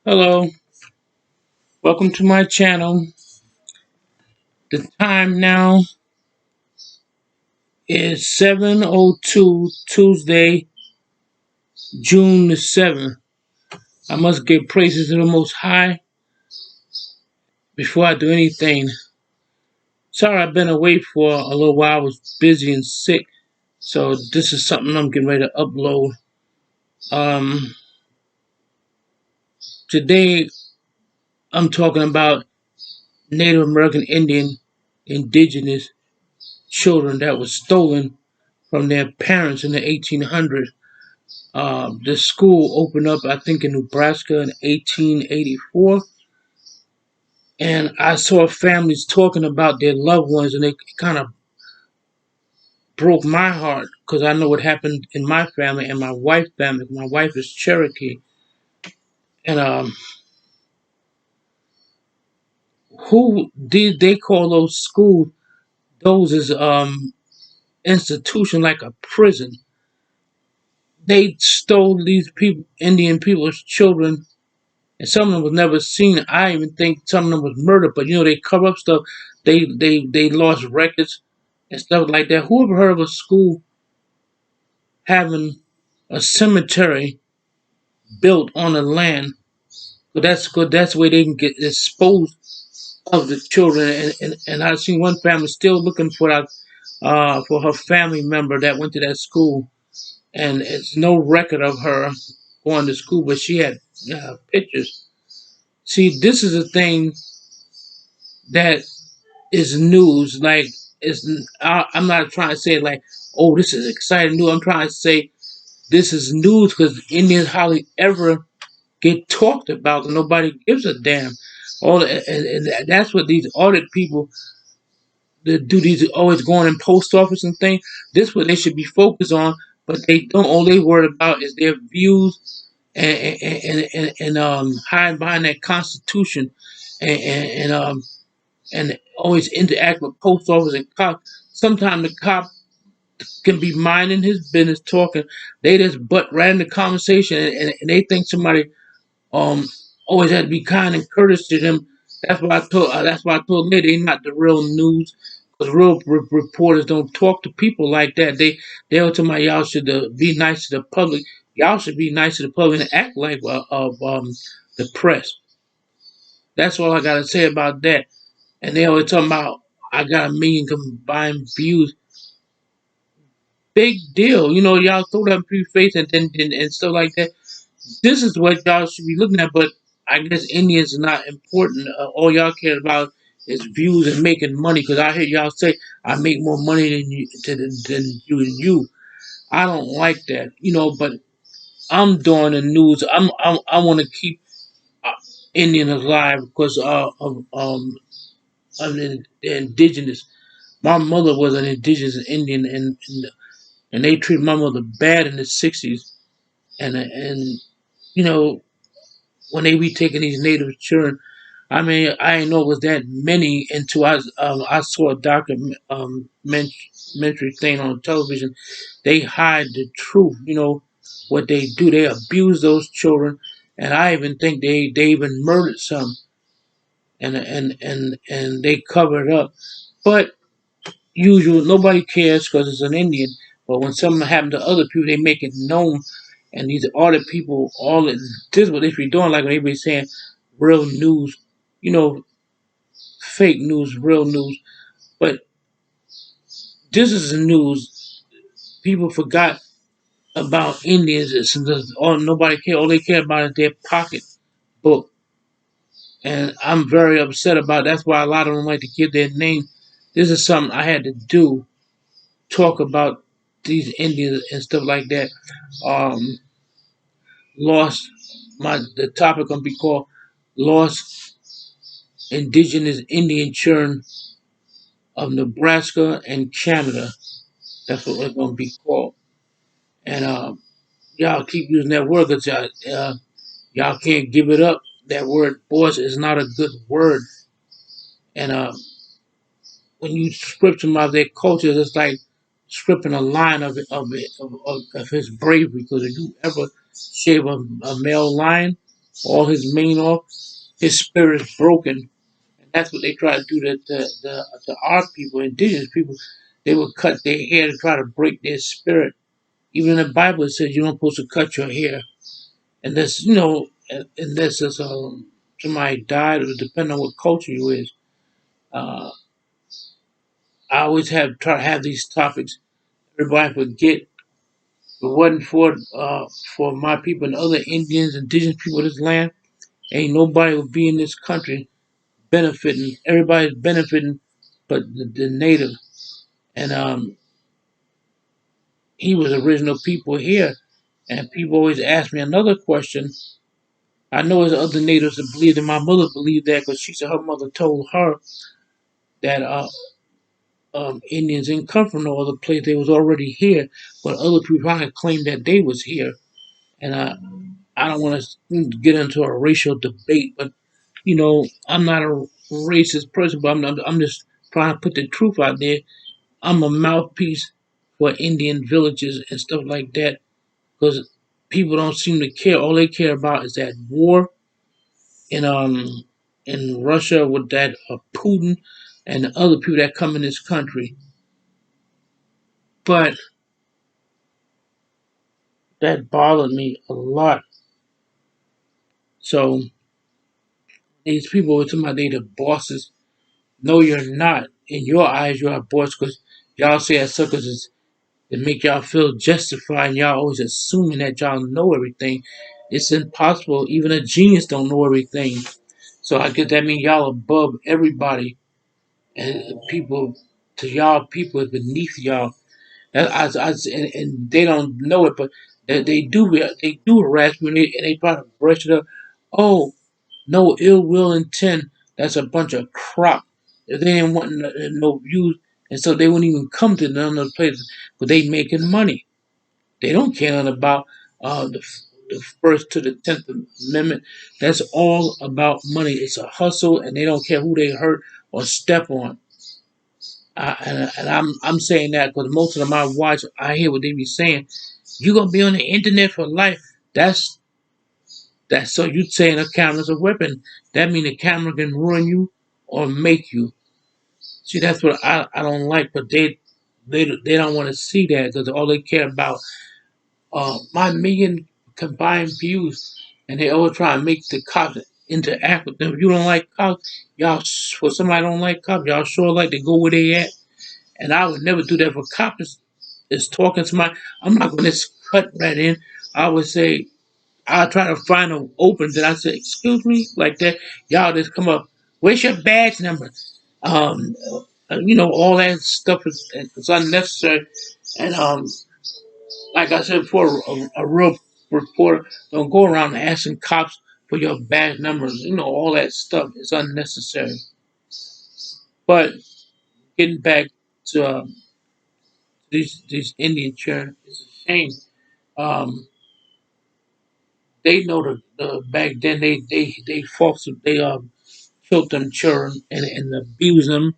Hello, welcome to my channel. The time now is 7:02 Tuesday, June the 7th. I must give praises to the Most High before I do anything. Sorry I've been away for a little while. I was busy and sick, so this is something I'm getting ready to upload. Um, Today I'm talking about Native American Indian Indigenous children that was stolen from their parents in the 1800s. The school opened up, I think, in Nebraska in 1884, and I saw families talking about their loved ones, and it kind of broke my heart because I know what happened in my family and my wife's family. My wife is Cherokee, and who did they call those schools? Those is institution like a prison. They stole these people, Indian people's children, and some of them was never seen. I even think some of them was murdered, but they cover up stuff. They lost records and stuff like that. Who ever heard of a school having a cemetery built on the land? But that's good. That's where they can get disposed of the children. And I seen one family still looking for her family member that went to that school, and it's no record of her going to school, but she had pictures. See, this is a thing that is news. Like, I'm not trying to say like, oh, this is exciting news. I'm trying to say this is news because Indians hardly ever get talked about. Nobody gives a damn. And that's what these audit people that do these always going in post office and things. This is what they should be focused on, but they don't. All they worry about is their views and hiding behind that Constitution and and always interact with post office and cops. Sometimes the cop can be minding his business, talking. They just butt right in the conversation, and they think somebody um always had to be kind and courteous to them. That's why I told. That's why I told them they're not the real news. Because real reporters don't talk to people like that. They'll tell me y'all should be nice to the public. Y'all should be nice to the public and act like the press. That's all I gotta say about that. And they always talking about I got a million combined views. Big deal. Y'all throw that pretty face and stuff like that. This is what y'all should be looking at, but I guess Indians are not important. All y'all care about is views and making money. Because I hear y'all say, I make more money than you. I don't like that, but I'm doing the news. I want to keep uh, Indian alive because of the indigenous. My mother was an indigenous Indian, and they treated my mother bad in the '60s. And you know when they be taking these native children, I mean I didn't know it was that many until I saw a documentary thing on television. They hide the truth. What they do. They abuse those children, and I even think they even murdered some, and they cover it up. But usual. Nobody cares because it's an Indian. But when something happened to other people, they make it known. And these other people, this is what they be doing. Like when they be saying real news, you know, fake news, real news. But this is the news. People forgot about Indians. Nobody care. All they care about is their pocketbook. And I'm very upset about it. That's why a lot of them like to give their name. This is something I had to do. Talk about these Indians and stuff like that. Um, lost the topic gonna be called Lost Indigenous Indian Children of Nebraska and Canada. That's what it's gonna be called. And y'all keep using that word because y'all can't give it up. That word boys is not a good word. And when you strip them of their cultures, it's like stripping a lion of his bravery. Because if you ever shave a male lion, all his mane off, his spirit is broken. And that's what they try to do to our people, indigenous people. They would cut their hair to try to break their spirit. Even in the Bible, it says you're not supposed to cut your hair. And that's, unless it's, somebody died, or depending on what culture you is. Uh, I always try to have these topics. Everybody forget. If it wasn't for my people and other Indians, indigenous people of this land, ain't nobody would be in this country benefiting. Everybody's benefiting, but the native. And he was original people here. And people always ask me another question. I know there's other natives that believe that my mother believed that because she said her mother told her that Indians didn't come from no other place. They was already here, but other people trying to claim that they was here. And I don't want to get into a racial debate, but I'm not a racist person, but I'm just trying to put the truth out there. I'm a mouthpiece for Indian villages and stuff like that because people don't seem to care. All they care about is that war in Russia with that Putin and the other people that come in this country. But that bothered me a lot. So these people were talking about they the bosses. No, you're not. In your eyes, you're a boss because y'all say that suckers is to make y'all feel justified and y'all always assuming that y'all know everything. It's impossible. Even a genius don't know everything. So I guess that means y'all above everybody and people to y'all people is beneath y'all. And they don't know it, but they do harass me and they try to brush it up. Oh, no ill will intent. That's a bunch of crap. If they didn't want no views, and so they wouldn't even come to none of the places, but they making money. They don't care nothing about the First to the 10th Amendment. That's all about money. It's a hustle, and they don't care who they hurt or step on. And I'm saying that because most of them I watch, I hear what they be saying. You gonna be on the internet for life. That's so you saying a camera's a weapon. That means the camera can ruin you or make you. See, that's what I don't like. But they don't want to see that because all they care about my million combined views, and they always try to make the cops interact with them. If you don't like cops, y'all for somebody don't like cops, y'all sure like to go where they at. And I would never do that for cops is talking to my. I'm not going to cut right in. I would say I try to find an open. Then I say, "Excuse me," like that. Y'all just come up. Where's your badge number? Um, all that stuff is unnecessary. And like I said before, a real reporter don't go around asking cops for your badge numbers. All that stuff is unnecessary. But getting back to these Indian children, it's a shame. Um, they know the back then they folks they killed them children and abused them,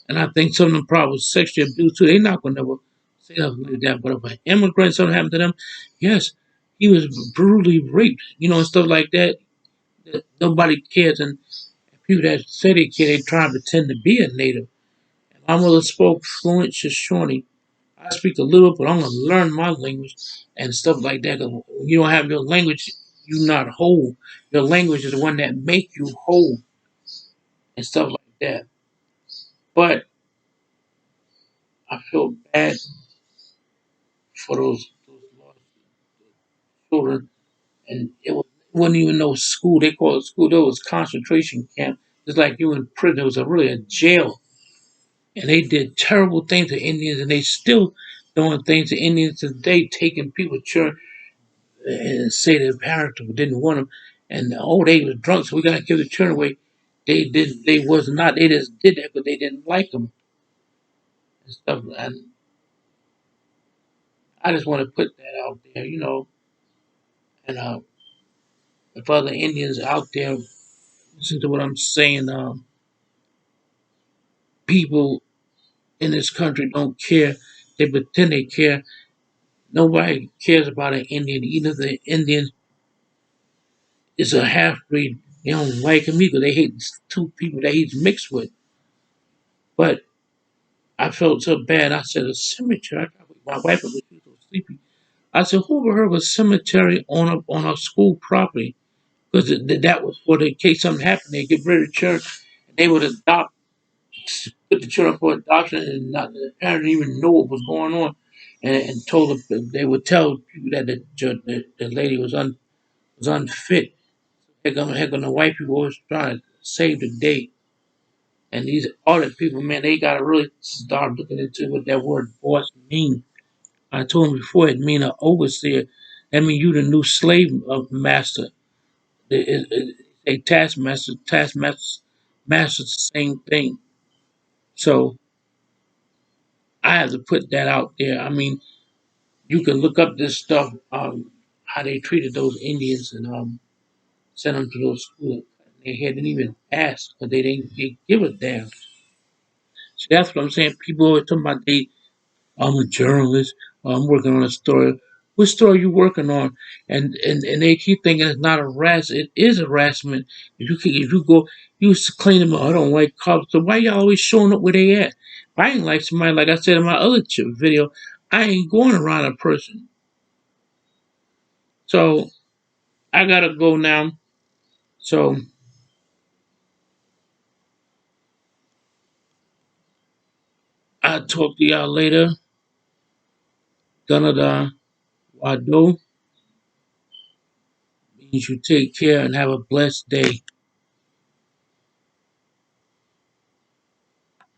and I think some of them probably was sexually abused too. They not gonna never say nothing like that. But if an immigrant something happened to them, yes, he was brutally raped, and stuff like that. Nobody cares, and people that say they care, they try to pretend to be a native. My mother spoke fluent Shoshone. I speak a little, but I'm gonna learn my language and stuff like that. 'Cause when you don't have your language, you're not whole. Your language is the one that make you whole and stuff like that. But I feel bad for those lost children, and wasn't even no school. They call it school. There was concentration camp. It's like you in prison. It was really a jail, and they did terrible things to Indians, and they still doing things to Indians today, taking people, children, and say their parents didn't want them, and they was drunk, so we gotta give the children away. They didn't. They was not. They just did that, but they didn't like them and stuff. And I just want to put that out there, and if other Indians out there listen to what I'm saying, people in this country don't care. They pretend they care. Nobody cares about an Indian. Either the Indian is a half breed. They don't like him either. They hate two people that he's mixed with. But I felt so bad. I said, a cemetery. My wife was so sleepy. I said, who ever heard of a cemetery on a school property? Because that was for the in case something happened, they get rid of the church. And they would adopt, put the children for adoption, and not, the parents didn't even know what was going on. And told them they would tell people that the lady was unfit. Heck, the white people always trying to save the day. And these other people, man, they gotta really start looking into what that word boss means. I told him before it mean an overseer. That mean you the new slave of master. A taskmaster's the same thing. So I have to put that out there. I mean, you can look up this stuff, how they treated those Indians and sent them to those schools. They didn't even ask, but they give a damn. So that's what I'm saying. People always talking about I'm a journalist. I'm working on a story. What story are you working on? And they keep thinking it's not harassment. It is harassment. If you go, you used to claim them. I don't like cops. So why y'all always showing up where they at? If I ain't like somebody, like I said in my other video, I ain't going around a person. So I gotta go now. So I'll talk to y'all later. Canada, Wado. Means you take care and have a blessed day.